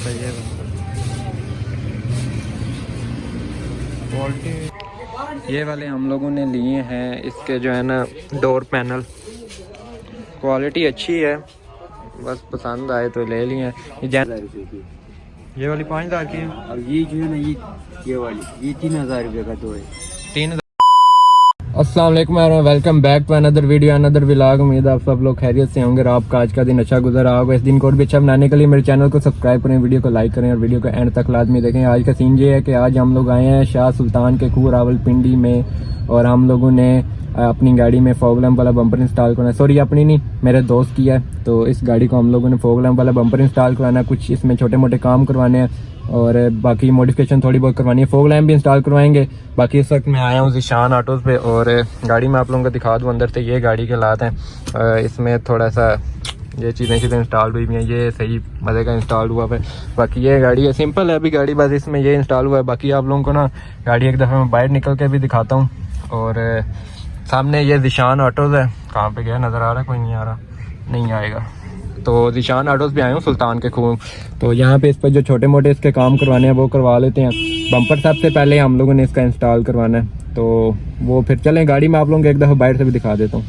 सही है क्वालिटी। ये वाले हम लोगों ने लिए हैं, इसके जो है ना डोर पैनल, क्वालिटी अच्छी है, बस पसंद आए तो ले लिए। ये वाली 5000 की है। और ये जो है ना ये वाली ये 3000 रुपये का दो है। 3000। अस्सलाम वालेकुम, welcome back to another video another vlog. उम्मीद है आप सब लोग खैरियत से होंगे और आपका आज का दिन अच्छा गुजर रहा होगा। इस दिन को और भी अच्छा बनाने के लिए मेरे चैनल को सब्सक्राइब करें, वीडियो को लाइक करें और वीडियो को एंड तक लाजमी देखें। आज का सीन ये है कि आज हम लोग आए हैं शाह सुल्तान के खूह रावलपिंडी में, और हम लोगों ने अपनी गाड़ी में फॉग लैंप वाला बम्पर इंस्टॉल करना है। सॉरी, अपनी नहीं, मेरे दोस्त की है। तो इस गाड़ी को हम लोगों ने फॉग लैंप वाला बम्पर इंस्टॉल करवाना है, कुछ इसमें छोटे मोटे काम करवाने हैं और बाकी मॉडिफिकेशन थोड़ी बहुत करवानी है। फॉग लैंप भी इंस्टॉल करवाएंगे। बाकी इस वक्त मैं आया हूँ ज़ीशान ऑटोज़ पे और गाड़ी में आप लोगों को दिखा दूँ अंदर से। ये गाड़ी के हालात हैं, इसमें थोड़ा सा ये चीज़ें इंस्टॉल हुई हैं, ये सही मज़े का इंस्टॉल हुआ है। बाकी ये गाड़ी है, सिंपल है अभी गाड़ी, बस इसमें ये इंस्टॉल हुआ है। बाकी आप लोगों को ना गाड़ी एक दफ़ा मैं बाहर निकल के भी दिखाता हूँ। और सामने ये ज़ीशान ऑटोज़ है, कहाँ पे गया नज़र आ रहा है? कोई नहीं आ रहा, नहीं आएगा। तो ज़ीशान ऑटोज़ पे आए हूँ सुल्तान के खूह। तो यहाँ पे इस पर जो छोटे मोटे इसके काम करवाने हैं वो करवा लेते हैं। बम्पर सबसे पहले हम लोगों ने इसका इंस्टॉल करवाना है, तो वो फिर चलें गाड़ी में आप लोगों को एक दफ़ा बाहर से भी दिखा देता हूँ।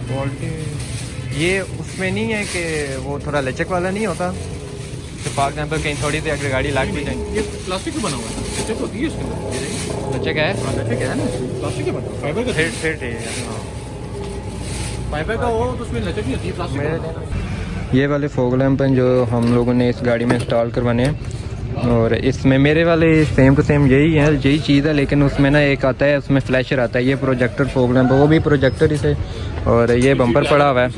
क्वालिटी ये उसमें नहीं है कि वो थोड़ा लचक वाला नहीं होता, तो फॉर एग्जाम्पल कहीं थोड़ी सी अगर गाड़ी लग भी जाए। ये प्लास्टिक का बना हुआ है, लचक होती है इसके अंदर। लचक है, लचक है ना, प्लास्टिक का बना हुआ, फाइबर का। फिर ठीक है, फाइबर का हो तो उसमें लचक नहीं होती, प्लास्टिक का। ये वाले फॉग लैंप हैं जो हम लोगों ने इस गाड़ी में इंस्टॉल करवाने हैं। और इसमें मेरे वाले सेम टू सेम यही है, यही चीज़ है, लेकिन उसमें ना एक आता है, उसमें फ्लैशर आता है। ये प्रोजेक्टर फॉग लैंप, वो भी प्रोजेक्टर ही से। और ये बम्पर पड़ा हुआ है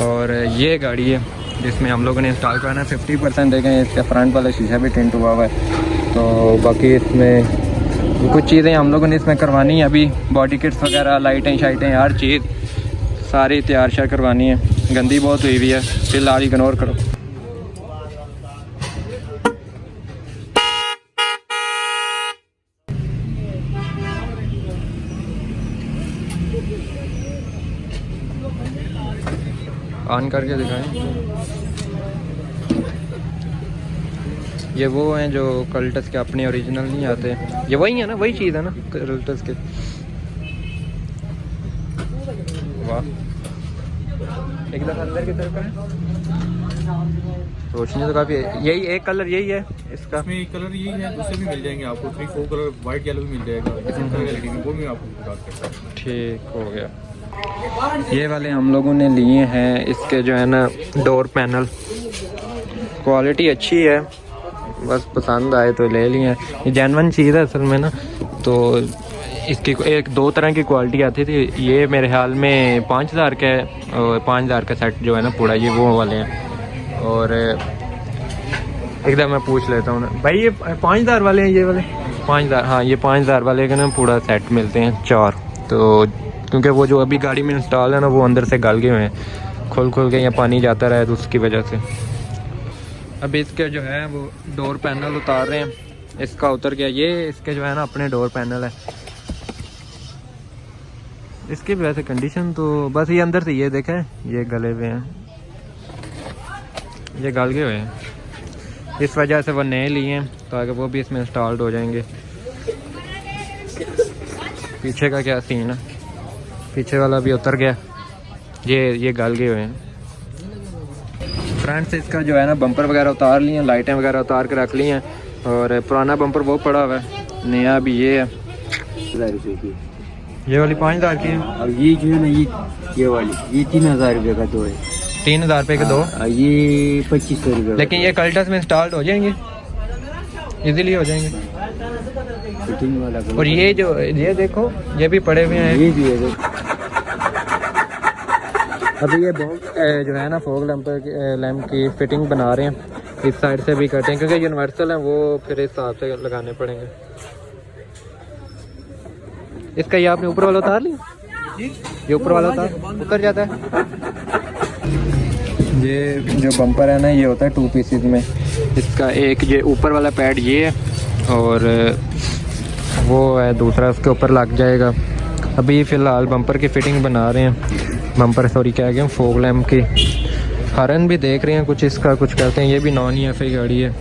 और ये गाड़ी है जिसमें हम लोगों ने इंस्टॉल करवाना है। 50% देखें, इसका फ्रंट वाला शीशा भी टिंट हुआ हुआ है। तो बाकी इसमें कुछ चीज़ें हम लोगों ने इसमें करवानी है अभी, बॉडी किट्स वगैरह, लाइटें शाइटें, हर चीज़ सारी तैयार शार करवानी है। गंदी बहुत हुई हुई है, फिलहाल इग्नोर करो। ऑन करके दिखाएं। ये वो हैं जो कल्टस के अपने ओरिजिनल नहीं आते, ये वही है ना, वही चीज़ है ना कल्टस के। वाह, एक दफ़ा अंदर की तरफ है, रोशनी तो काफ़ी है। यही एक कलर यही है इसका, इसमें एक कलर यही है, दूसरे भी मिल जाएंगे आपको, 3-4 कलर, वाइट येलो भी मिल जाएगा, वो भी आपको बात करता हूँ। ठीक हो गया। ये वाले हम लोगों ने लिए हैं, इसके जो है ना डोर पैनल, क्वालिटी अच्छी है, बस पसंद आए तो ले लिए। ये जेन्युइन चीज़ है असल में ना। तो इसकी एक दो तरह की क्वालिटी आती थी। ये मेरे ख्याल में 5000 का है, और 5000 का सेट जो है ना पूरा, ये वो वाले हैं। और एकदम मैं पूछ लेता हूँ ना भाई, ये 5000 वाले हैं, ये वाले 5000? हाँ, ये 5000 वाले का ना पूरा सेट मिलते हैं 4। तो क्योंकि वो जो अभी गाड़ी में इंस्टॉल है ना, वो अंदर से गल गए हुए हैं, खुल के यहाँ पानी जाता रहा है, तो उसकी वजह से अभी इसके जो है वो डोर पैनल उतार रहे हैं। इसका उतर गया, ये इसके जो है ना अपने डोर पैनल है। इसकी भी वैसे कंडीशन तो बस ये अंदर से ये देखें, ये गले हुए हैं, ये गल गए हुए हैं, इस वजह से वो नए लिए हैं ताकि वो भी इसमें इंस्टॉल्ड हो जाएंगे। पीछे का क्या सीन है, पीछे वाला भी उतर गया, ये गल गए हुए हैं। फ्रंट से इसका जो है ना बम्पर वगैरह उतार लिए हैं, लाइटें वगैरह उतार के रख ली हैं, और पुराना बम्पर वो पड़ा हुआ है, नया भी ये है। 1000 रुपये की ये वाली 5000 की है। और ये जो है ना ये वाली ये 3000 रुपये का दो है। 3000 रुपये के दो, ये 2500 रुपये। लेकिन ये कल्टस में इंस्टॉल्ड हो जाएंगे, इजीली हो जाएंगे। फिटिंग वाला। और ये जो ये देखो, ये भी पड़े हुए हैं, ये भी है। अभी ये जो है ना फॉग लैंप की फिटिंग बना रहे हैं। इस साइड से भी कटें क्योंकि यूनिवर्सल है, वो फिर इस हिसाब से लगाने पड़ेंगे। इसका ये आपने ऊपर वाला उतार लिया, ये ऊपर वाला उतर जाता है। ये जो बम्पर है ना, ये होता है 2 पीसेस में। इसका एक ये ऊपर वाला पैड ये है, और वो है दूसरा उसके ऊपर लग जाएगा। अभी फ़िलहाल बम्पर की फ़िटिंग बना रहे हैं, बम्पर सॉरी क्या गया फॉग लैम्प की। हॉर्न भी देख रहे हैं कुछ इसका कुछ करते हैं। ये भी नॉन EFI गाड़ी है,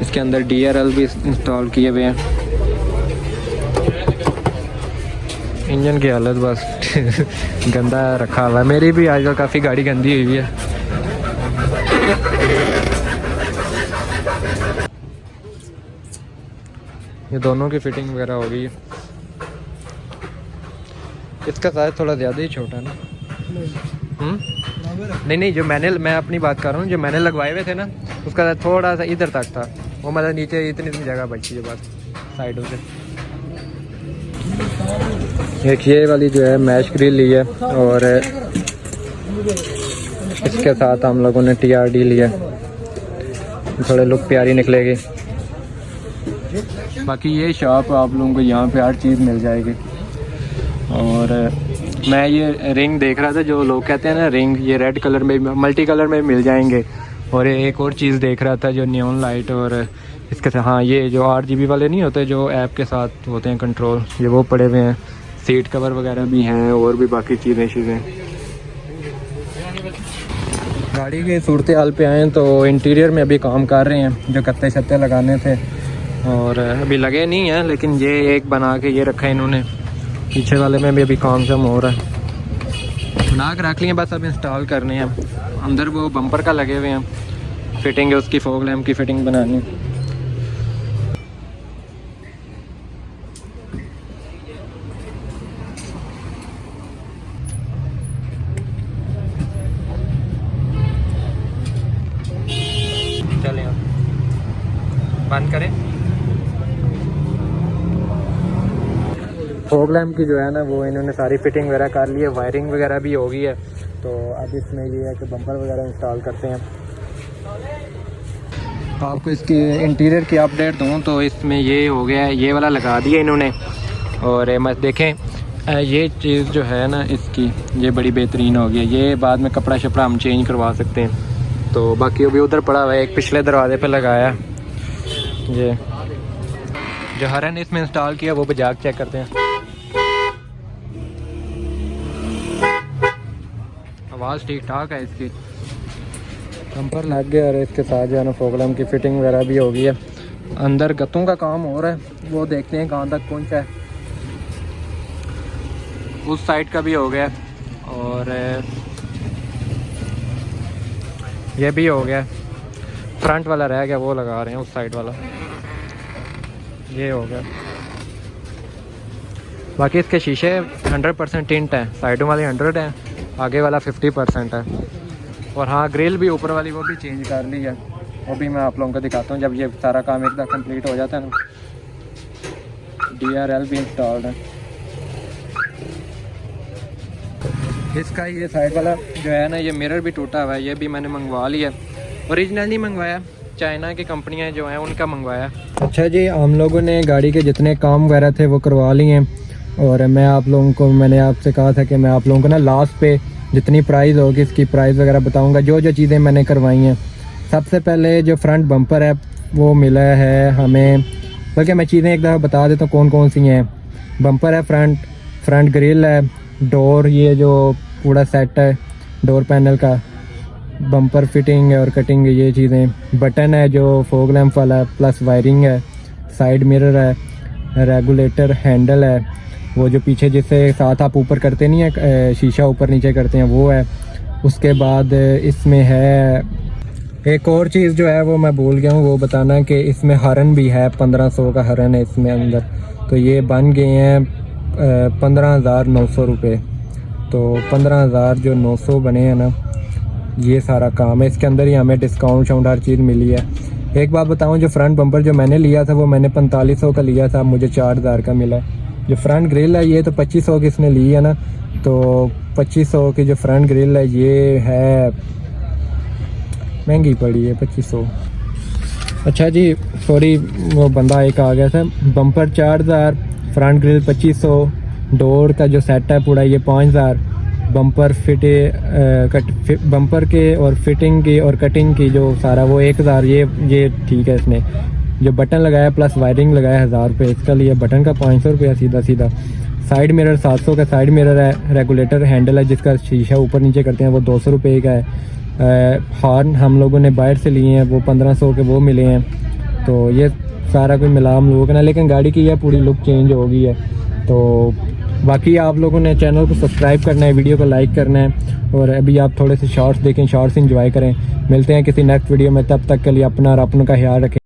इसके अंदर DRL भी इंस्टॉल किए हुए हैं। इंजन की हालत बस गंदा रखा हुआ है। मेरी भी आजकल काफ़ी गाड़ी गंदी हुई है। ये दोनों की फ़िटिंग वगैरह हो गई है। इसका साइज़ थोड़ा ज़्यादा ही छोटा है ना। नहीं, जो मैं अपनी बात कर रहा हूँ, जो मैंने लगवाए हुए थे ना उसका साइज़ थोड़ा सा इधर तक था, वो मतलब नीचे इतनी जगह बची है बस साइडों से। एक ये वाली जो है मैश ग्रिल ली है और इसके साथ हम लोगों ने TRD लिया, थोड़े लुक प्यारी निकलेगी। बाकी ये शॉप आप लोगों को यहाँ पे हर चीज़ मिल जाएगी। और मैं ये रिंग देख रहा था, जो लोग कहते हैं ना रिंग, ये रेड कलर में मल्टी कलर में मिल जाएंगे। और एक और चीज़ देख रहा था जो नियॉन लाइट और इसके साथ, हाँ ये जो 8GB वाले नहीं होते जो ऐप के साथ होते हैं कंट्रोल, ये वो पड़े हुए हैं। सीट कवर वगैरह भी हैं और भी बाकी चीज़ें। गाड़ी की सूरत हाल पे आए तो इंटीरियर में अभी काम कर रहे हैं, जो कत्ते शत्ते लगाने थे और अभी लगे नहीं हैं, लेकिन ये एक बना के ये रखा है इन्होंने। पीछे वाले में भी अभी काम शम हो रहा है, बना के रख लिए, बस अब इंस्टॉल करने हैं। अंदर वो बम्पर का लगे हुए हैं, फिटिंग है उसकी, फॉग लैम्प की फिटिंग बनानी। चलें बंद करें। फॉग लैम्प की जो है ना वो इन्होंने सारी फिटिंग वगैरह कर ली है, वायरिंग वगैरह भी हो गई है। तो अब इसमें ये है कि बम्पर वगैरह इंस्टॉल करते हैं। तो आपको इसकी इंटीरियर की अपडेट दूं तो इसमें ये हो गया है, ये वाला लगा दिया इन्होंने। और मत देखें ये चीज़ जो है ना इसकी, ये बड़ी बेहतरीन हो गई है। ये बाद में कपड़ा शपड़ा हम चेंज करवा सकते हैं। तो बाकी अभी उधर पड़ा हुआ है, एक पिछले दरवाजे पे लगाया। ये जो हॉर्न इसमें इंस्टॉल किया वो बजा के चेक करते हैं। आवाज़ ठीक ठाक है इसकी। बम्पर लग गया और इसके साथ जो है ना फॉग लैम्प की फिटिंग वगैरह भी हो गई है। अंदर गत्तों का काम हो रहा है, वो देखते हैं कहाँ तक पहुँचा है। उस साइड का भी हो गया और ये भी हो गया। फ्रंट वाला रह गया, वो लगा रहे हैं उस साइड वाला, ये हो गया। बाकी इसके शीशे 100% टिंट हैं, साइडों वाले 100 हैं, आगे वाला 50% है। और हाँ ग्रिल भी ऊपर वाली वो भी चेंज कर ली है, वो भी मैं आप लोगों को दिखाता हूँ जब ये सारा काम एकदम कंप्लीट हो जाता है ना। DRL भी इंस्टॉल्ड है। इसका ये साइड वाला जो है ना ये मिरर भी टूटा हुआ है, ये भी मैंने मंगवा लिया। ओरिजिनल नहीं मंगवाया, चाइना की कंपनियाँ जो हैं उनका मंगवाया। अच्छा जी, हम लोगों ने गाड़ी के जितने काम वगैरह थे वो करवा लिए हैं। और मैंने आपसे कहा था कि मैं आप लोगों को ना लास्ट पे जितनी प्राइस होगी इसकी प्राइस वगैरह बताऊंगा, जो चीज़ें मैंने करवाई हैं। सबसे पहले जो फ्रंट बम्पर है वो मिला है हमें, बल्कि मैं चीज़ें एक दफ़ा बता देता हूँ कौन कौन सी हैं। बम्पर है, फ्रंट ग्रिल है, डोर ये जो पूरा सेट है डोर पैनल का, बम्पर फिटिंग और कटिंग ये चीज़ें, बटन है जो फॉग लैम्प वाला, प्लस वायरिंग है, साइड मिरर है, रेगुलेटर हैंडल है, वो जो पीछे जिससे साथ आप ऊपर करते नहीं है शीशा ऊपर नीचे करते हैं वो है। उसके बाद इसमें है एक और चीज़ जो है वो मैं भूल गया हूँ वो बताना, कि इसमें हॉर्न भी है, 1500 का हॉर्न है इसमें अंदर। तो ये बन गए हैं 15,900 रुपये। तो 15,000 जो 900 बने हैं ना, ये सारा काम है। इसके अंदर ही हमें डिस्काउंट हर चीज़ मिली है। एक बात बताऊँ, जो फ्रंट बम्पर जो मैंने लिया था वो मैंने 4500 का लिया था, मुझे 4000 का मिला। जो फ्रंट ग्रिल है ये तो 2500 की इसने ली है ना, तो 2500 की जो फ्रंट ग्रिल है ये है महंगी पड़ी है 2500। अच्छा जी सॉरी, वो बंदा एक आ गया था। बम्पर 4000, फ्रंट ग्रिल 2500, डोर का जो सेट है पूरा ये 5000, बम्पर बम्पर के और फिटिंग की और कटिंग की जो सारा वो 1000। ये ठीक है। इसने जो बटन लगाया प्लस वायरिंग लगाया 1000 रुपये, इसका लिए बटन का 500 रुपया सीधा। साइड मिरर 700 का साइड मिरर है। रेगुलेटर हैंडल है जिसका शीशा ऊपर नीचे करते हैं वो 200 रुपये का है। हॉर्न हम लोगों ने बाहर से लिए हैं, वो 1500 के वो मिले हैं। तो ये सारा कुछ मिला हम लोगों का ना, लेकिन गाड़ी की यह पूरी लुक चेंज हो गई है। तो बाकी आप लोगों ने चैनल को सब्सक्राइब करना है, वीडियो को लाइक करना है, और अभी आप थोड़े से शॉर्ट्स देखें, शॉर्ट्स एंजॉय करें। मिलते हैं किसी नेक्स्ट वीडियो में, तब तक के लिए अपना और अपनों का ख्याल रखें।